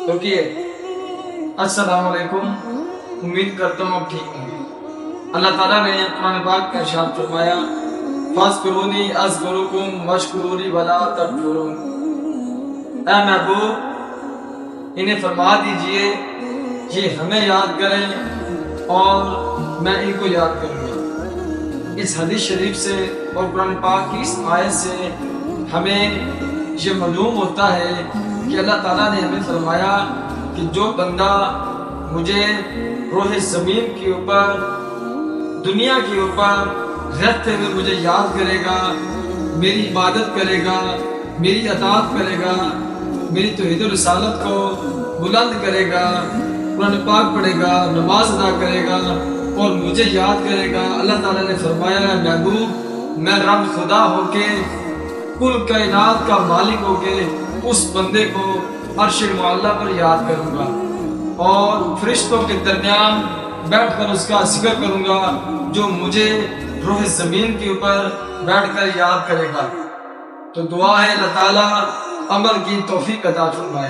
Okay السلام علیکم، امید کرتا ہوں آپ ٹھیک ہوں گے۔ اللہ تعالیٰ نے قرآن پاک کا ارشاد فرمایا فاذکرونی اذکرکم واشکرونی ولا تکفرون۔ اے محبوب انہیں فرما دیجئے یہ ہمیں یاد کریں اور میں ان کو یاد کروں گا۔ اس حدیث شریف سے اور قرآن پاک کی اس آیت سے ہمیں یہ معلوم ہوتا ہے کہ اللہ تعالیٰ نے ہمیں فرمایا کہ جو بندہ مجھے روح زمین کے اوپر، دنیا کے اوپر رہتے ہوئے مجھے یاد کرے گا، میری عبادت کرے گا، میری اطاعت کرے گا، میری توحید و رسالت کو بلند کرے گا، قرآن پاک پڑھے گا، نماز ادا کرے گا اور مجھے یاد کرے گا، اللہ تعالیٰ نے فرمایا ہے محبوب میں رب خدا ہو کے، کل کائنات کا مالک ہو کے اس بندے کو عرش معلیٰ پر یاد کروں گا اور فرشتوں کے درمیان بیٹھ کر اس کا ذکر کروں گا جو مجھے روح زمین کے اوپر بیٹھ کر یاد کرے گا۔ تو دعا ہے اللہ تعالیٰ عمل کی توفیق عطا فرمائے۔